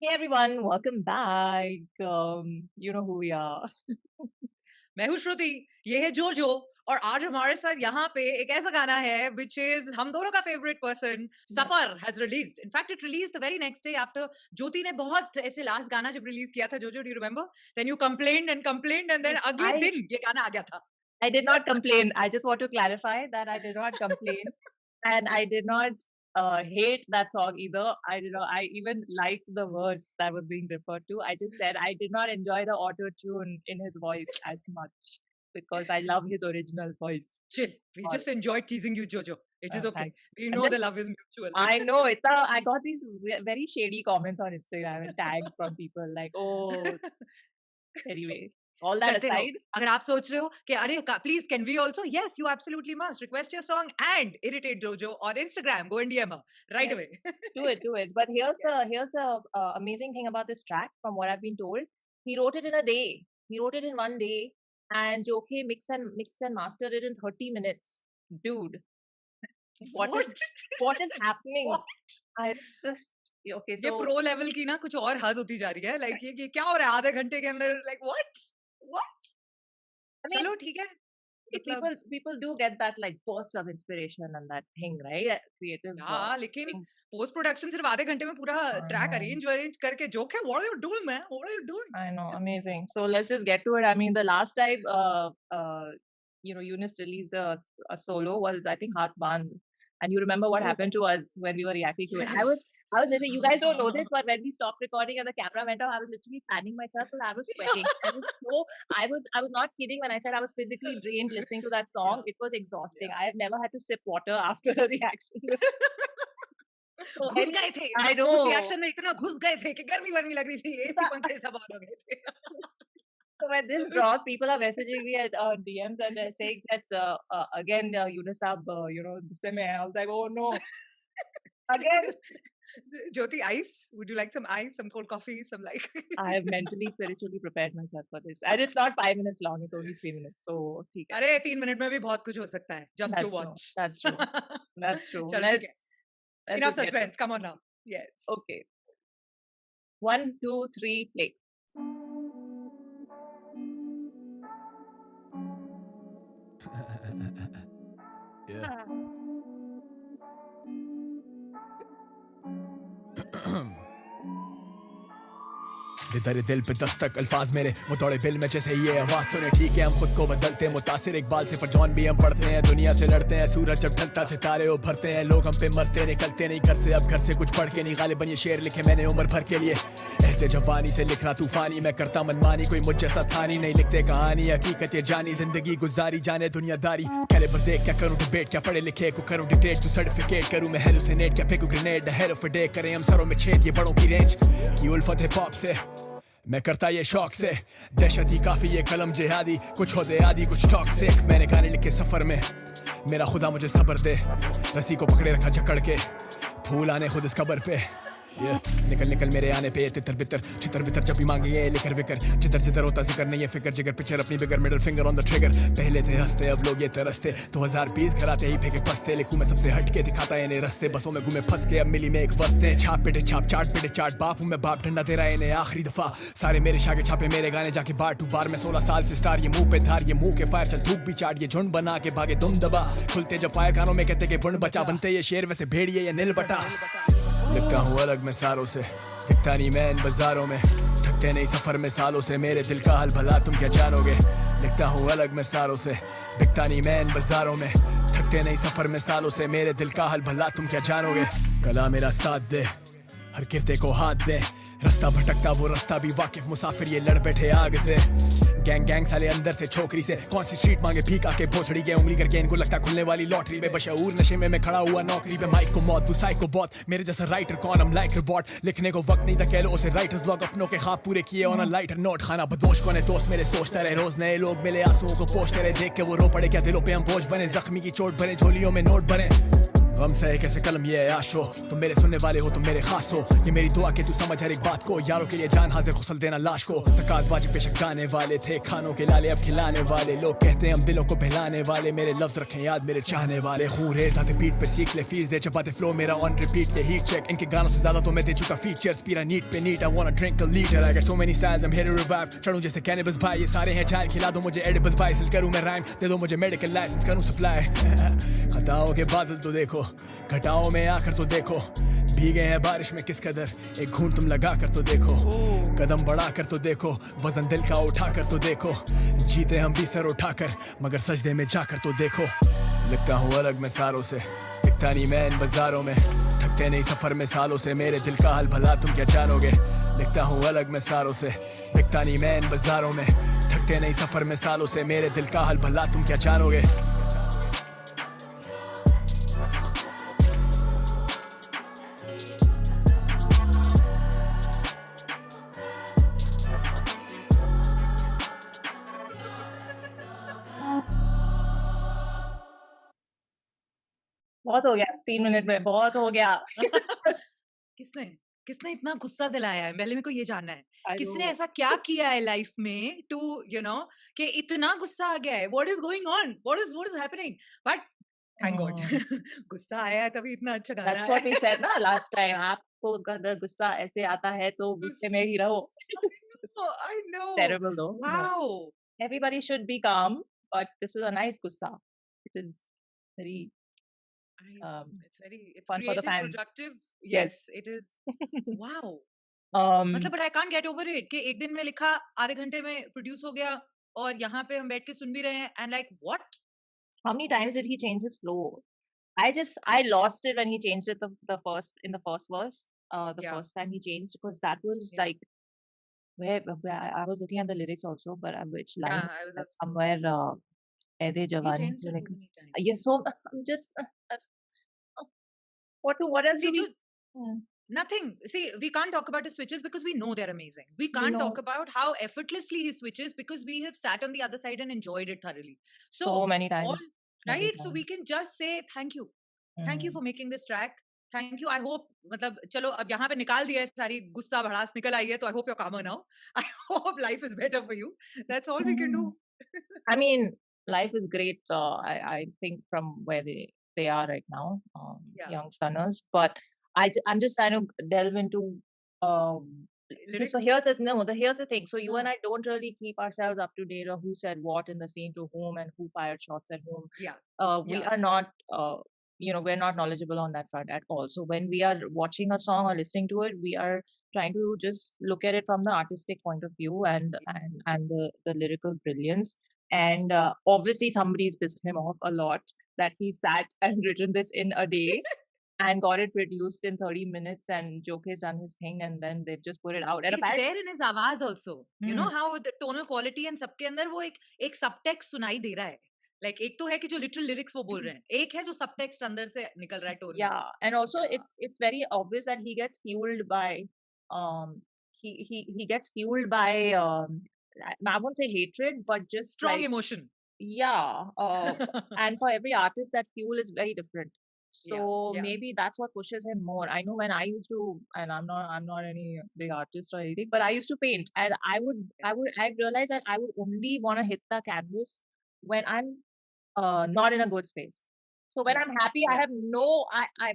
Hey everyone, welcome back. You know who we are. मैं हूँ श्रुति, ये है जोजो और आज हमारे साथ यहाँ पे एक ऐसा गाना है व्हिच इज हम दोनों का favourite person Yes. Safar has released in fact it released the very next day after Jyoti ने बहुत ऐसे लास्ट गाना जब रिलीज किया था JoJo do you remember then you complained and then Yes, अगले दिन ये गाना आ गया था I did not complain. I just want to clarify that I did not complain, and I did not hate that song either. I did not. I even liked the words that was being referred to. I just said I did not enjoy the auto tune in his voice as much because I love his original voice. chill we Or just enjoyed teasing you jojo it is okay thanks. we And know then the love is mutual I know it's a, I got these very shady comments on Instagram and tags from people like, oh, anyway. All that करते रहो aside, अगर आप सोच रहे हो कि अरे please can we also yes you absolutely must request your song and irritate JoJo on Instagram go and DM her right yes, away do it, do it. But here's the amazing thing about this track, from what I've been told. He wrote it in a day. He wrote it in one day, and Joke mixed and mastered it in 30 minutes. Dude, what is what what is happening? What? I just okay. ये So pro level की ना कुछ और हद होती जा रही है लाइक ये क्या हो रहा है आधे घंटे के अंदर like what what I mean, चलो ठीक है मतलब people do get that like burst of inspiration and that thing, right? That creative हाँ लेकिन thing. पोस्ट प्रोडक्शन सिर्फ आधे घंटे में पूरा I track know. Arrange arrange करके जोक है what are you doing man what are you doing I know, amazing. So let's just get to it. I mean, the last time, Eunice released a solo was, I think, Heart Band. And you remember what oh happened to us when we were reacting to it. Yes I was literally, you guys don't know this, but when we stopped recording and the camera went off, I was literally fanning myself because I was sweating. I was not kidding when I said I was physically drained listening to that या song. It was exhausting. या I have never had to sip water after a reaction. So घुस anyway, गए थे I उस know. Reaction में इतना घुस गए थे कि गर्मी वर्मी लग रही थी एसी पंखे सब ऑन हो गए थे So when this dropped, people are messaging me at DMs and they're saying that again, Unisab, गुस्से में है. I was like, oh no, again. Jyoti, ice? Would you like some ice, some cold coffee, some like? I have mentally, spiritually prepared myself for this, and it's not 5 minutes long; it's only 3 minutes. So, ठीक है. अरे 3 minute में भी बहुत कुछ हो सकता है. Just you That's true. watch. That's true. That's true. चलो ठीक है. Let's Enough just get to it. suspense. Come on now. Yes. Okay, 1, 2, 3, play. Yeah. दे तेरे दिल पे दस्तक अल्फाज मेरे वो दौड़े बिल में जैसे ये आवाज सुने ठीक है हम खुद को बदलते हैं मुतासिर इकबाल से पर जॉन भी हम पढ़ते हैं दुनिया से लड़ते हैं सूरज जब ढलता सितारे उभरते हैं लोग हम पे मरते निकलते नहीं घर से अब घर से कुछ पढ़ के नहीं गालिबन ये शेर लिखे मैंने उम्र भर के लिए एहते जवानी से लिखना तूफानी मैं करता मनमानी कोई मुझ जैसा था नहीं लिखते कहानी हकीकत ये जानी जिंदगी गुजारी जाने दुनियादारी कैलिबर देख क्या करूं डिबेट क्या पढ़े लिखे को करूं डिटेट तू सर्टिफिकेट करूं मैं हेलुसिनेट क्या फेंकू ग्रेनेड हेलो फॉर डे करें हम सरों में छेद ये बड़ों की रेंज की उल्फत है पॉप से मैं करता ये शौक से दहशत ही काफी ये कलम जिहादी कुछ होते आदि कुछ टॉक्सिक मैंने गाने लिखे सफर में मेरा खुदा मुझे सब्र दे रस्सी को पकड़े रखा जकड़ के फूल आने खुद इस कबर पे निकल निकल मेरे आने पे तितर बितर चितर वितर जब भी मांगे ये लिकर विकर जिधर जिधर होता जिक्र नहीं है फिकर जिगर पिक्चर अपनी bigger middle finger on the trigger पहले थे हंसते अब लोग ये तरसते 2020 घराते ही फेंके पसते लिखूं मैं सबसे हटके दिखाता है इन्हें रस्ते बसों में घूमे फंस के अब मिली में एक वस्ते छाप पिटे छाप चाट पिटे चाट बाप हूं मैं बाप डंडा दे रहा है इन्हें आखिरी दफा सारे मेरे शागे छापे मेरे गाने जाके बार टू बार में 16 साल से स्टार ये मुंह पे धार ये मुंह के फायर चल धूप भी चाट ये झुंड बना के भागे दुम दबा खुलते जब फायर कानों में कहते कि बुंड बचा बनते ये शेर वैसे भेड़िए ये नील बटा लिखता हूँ अलग में सारों से दिखता नहीं मैं इन बाजारों में थकते नहीं सफर में सालों से मेरे दिल का हाल भला तुम क्या जानोगे लिखता हूँ अलग में सारों से दिखता नहीं मैं इन बाजारों में थकते नहीं सफर में सालों से मेरे दिल का हाल भला तुम क्या जानोगे कला मेरा साथ दे हर किरते को हाथ दे रास्ता भटकता वो रास्ता भी वाकिफ मुसाफिर ये लड़ बैठे आग से गैंग गैंग साले अंदर से छोकरी से कौन सी स्ट्रीट मांगे भीख आके भोसड़ी के उंगली करके इनको लगता खुलने वाली लॉटरी में बशऊर नशे में मैं खड़ा हुआ नौकरी पे माइक को मौत तू साइको बॉट मेरे जैसा राइटर कौन हम लाइक रोबोट लिखने को वक्त नहीं था कह लो उसे राइटर्स ब्लॉग अपनों के ख्वाब पूरे किए ऑन अ लाइटर नोट खाना बदोश कौन है दोस्त मेरे सोचता रहे रोज नए लोग मिले आंसुओं को पोछते रहे देख के वो रो पड़े क्या दिलों पे हम बोझ बने जख्मी की चोट भरे झोलियों में नोट भरे गम सहे कैसे कलम ये आश हो, तुम मेरे सुनने वाले हो, तुम मेरे खास हो, ये मेरी दुआ कि तू समझ हर एक बात को, यारों के लिए जान हाजिर गुस्ल देना लाश को, ज़कात वाजिब पेश गाने वाले थे, खानों के लाले अब खिलाने वाले, लोग कहते हैं हम दिलों को बहलाने वाले, मेरे लफ्ज रखें याद मेरे चाहने वाले, खून रेज आते बीट पे सीख ले, फीस दे चपाते फ्लो मेरा ऑन रिपीट ले, हीट चेक इनके गानों से ज्यादा तो मैं दे चुका फीचर्स, पीरा नीट पे NEET, I wanna drink a liter, I got so many styles, I'm here to revive, चढ़ूं जैसे cannabis भाई, ये सारे हैं चाइल, खिला दो मुझे edibles भाई, सिल करूं मैं rhyme, दे दो मुझे medical license, करूं supply, खताओं के बादल तो देखो, घटाओं में आकर तो देखो, भीगे हैं बारिश में किस कदर, एक घूंट तुम लगा कर तो देखो, कदम बढ़ा कर तो देखो, वजन दिल का उठा कर तो देखो, जीते हम भी सर उठाकर, मगर सजदे में जाकर तो देखो, लगता हूँ अलग मैं सारों से, दिखता नहीं मैं इन बाजारों में, थकते नहीं सफर में सालों से, मेरे दिल का हाल भला तुम क्या जानोगे, लगता हूँ अलग मैं सारों से, दिखता नहीं मैं इन बाजारों में, थकते नहीं सफर में सालों से, मेरे दिल का हाल भला तुम क्या जानोगे. बहुत हो गया 3 मिनट में, बहुत हो गया. किसने किसने इतना गुस्सा दिलाया है, पहले मेरे को ये जानना है, I किसने know. ऐसा क्या किया है लाइफ में टू कि इतना गुस्सा आ गया है, what is going on, what is happening, but thank God गुस्सा आया है तभी इतना अच्छा गाना That's है. what we said ना last time. आपको अगर गुस्सा ऐसे आता है तो गुस्से में ही रहो. I know. Terrible though. No. Wow. Everybody should be calm, but this is a nice gussa. It is very It's fun for the creative, fans. productive. Yes. Yes, it is. Wow. Um, मतलब but I can't get over it कि एक दिन में लिखा, आधे घंटे में produce हो गया और यहाँ पे हम बैठ के सुन भी रहे हैं and like what? how many times did he change his flow? I lost it when he changed it the first verse. The Yeah. first time he changed, because that was Yeah. like where I was looking at the lyrics also, but which line? Yeah, I was That's also. somewhere Aide He Jawani changed se it like, too many yeah. times. So I'm just what else See, do we? just nothing. See, we can't talk about his switches because we know they're amazing. We We can't know talk about how effortlessly he switches because we have sat on the other side and enjoyed it thoroughly. so So, many all times. Every right. So we time. can just say thank you. Thank you Mm. for making this track. Thank you. I hope मतलब चलो अब यहाँ पे निकाल दिया है सारी गुस्सा भड़ास निकल आई है तो I hope you're calmer now. I hope life is better for you. That's all we can do. I mean, life is great. I think from where they are right now, Yeah. young stunners. But I'm just trying to delve into. Lyrics? So here's the thing. So you and Hmm. I don't really keep ourselves up to date on who said what in the scene to whom and who fired shots at whom. Yeah. We Yeah. are not. We're not knowledgeable on that front at all. So when we are watching a song or listening to it, we are trying to just look at it from the artistic point of view and the lyrical brilliance. And obviously somebody's pissed him off a lot that he sat and written this in a day and got it produced in 30 minutes, and Joke has done his thing and then they've just put it out. And It's apparently, there in his आवाज also. You know how the tonal quality and सबके अंदर वो एक subtext सुनाई दे रहा है. Like एक तो है कि जो literal lyrics वो बोल रहे हैं, एक है जो subtext अंदर से निकल रहा है tone में. yeah, and also it's very obvious that he gets fueled by he gets fueled by I won't say hatred, but just Strong like, emotion. yeah, and for every artist that fuel is very different. So yeah. maybe that's what pushes him more. I know when I used to, and I'm not any big artist or anything, but I used to paint, and I realized that I would only want to hit the canvas when I'm not in a good space. So when Yeah. I'm happy, I Yeah. have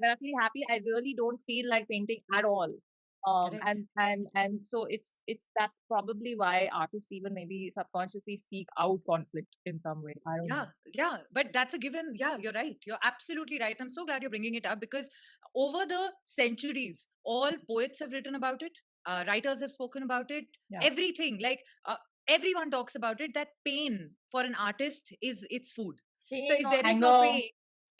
when I feel happy, I really don't feel like painting at all. Correct. And so it's that's probably why artists even maybe subconsciously seek out conflict in some way. I don't know. Yeah, but that's a given. Yeah, you're right. You're absolutely right. I'm so glad you're bringing it up because over the centuries, all poets have written about it. Writers have spoken about it. Yeah. Everything, like everyone talks about it. That pain for an artist is its food. So Pain if or there is no anger, pain,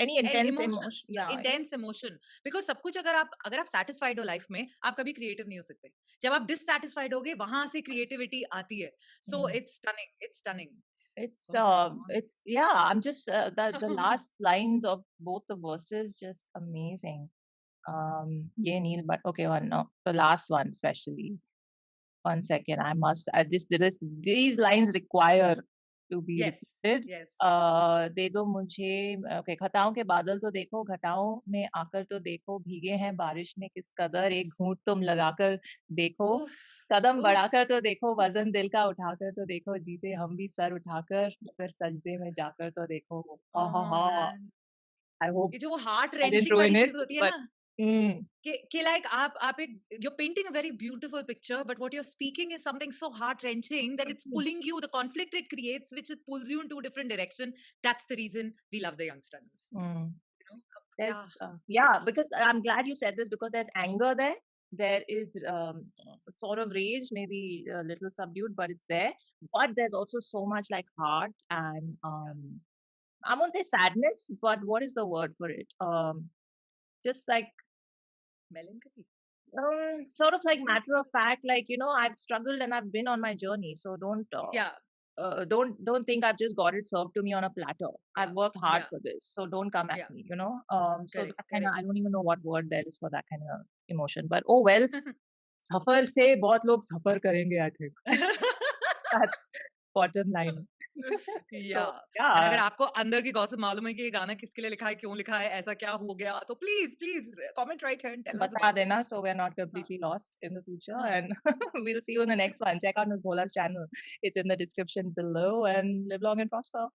any intense emotion, yeah, intense emotion, because सब कुछ अगर आप satisfied हो life में, आप कभी creative नहीं हो सकते. जब आप dissatisfied होगे, वहां से creativity आती है. So it's stunning. It's stunning. It's yeah. I'm just the last lines of both the verses just amazing. Yeah, Neil, but okay, the last one especially. 1 second, I must. These lines require to be Yes. repeated. Yes. दे दो मुझे okay, घटाओं के बादल तो देखो, घटाओं में आकर तो देखो, भीगे हैं बारिश में किस कदर, एक घूंट तुम लगाकर देखो, Oof. कदम Oof. बढ़ाकर तो देखो, वजन दिल का उठाकर तो देखो, जीते हम भी सर उठाकर, फिर सजदे में जाकर तो देखो. Oh आहाहा. man. I hope ये जो वो हार्ट I didn't रेंचिंग वाली ruin it, चीज होती है but ना mm, कि like आप एक you're painting a very beautiful picture, but what you're speaking is something so heart wrenching that it's pulling you. The conflict it creates, which it pulls you in two different directions. That's the reason we love the youngsters. mm. You know? There's, Yeah. yeah, because I'm glad you said this because there's anger there. There is sort of rage, maybe a little subdued, but it's there. But there's also so much like heart and I won't say sadness, but what is the word for it? Just like Melancholy. sort of like matter of fact, like I've struggled and I've been on my journey. So Yeah. don't think I've just got it served to me on a platter. I've worked hard Yeah. for this, so don't come at Yeah. me. So Correct. that kind of Correct. I don't even know what word there is for that kind of emotion. But oh well, सफर से बहुत लोग सफर करेंगे I think. That's bottom line. Yeah. So And अगर yeah, आपको अंदर की gossip मालूम है कि ये गाना किसके लिए लिखा है, क्यों लिखा है, ऐसा क्या हो गया, तो please comment right here and tell us बता about it. देना so we're not हाँ, completely lost in the future. हाँ. And we'll see you in the next one. Check out Ms. Bhola's channel. It's in the description below and live long and prosper.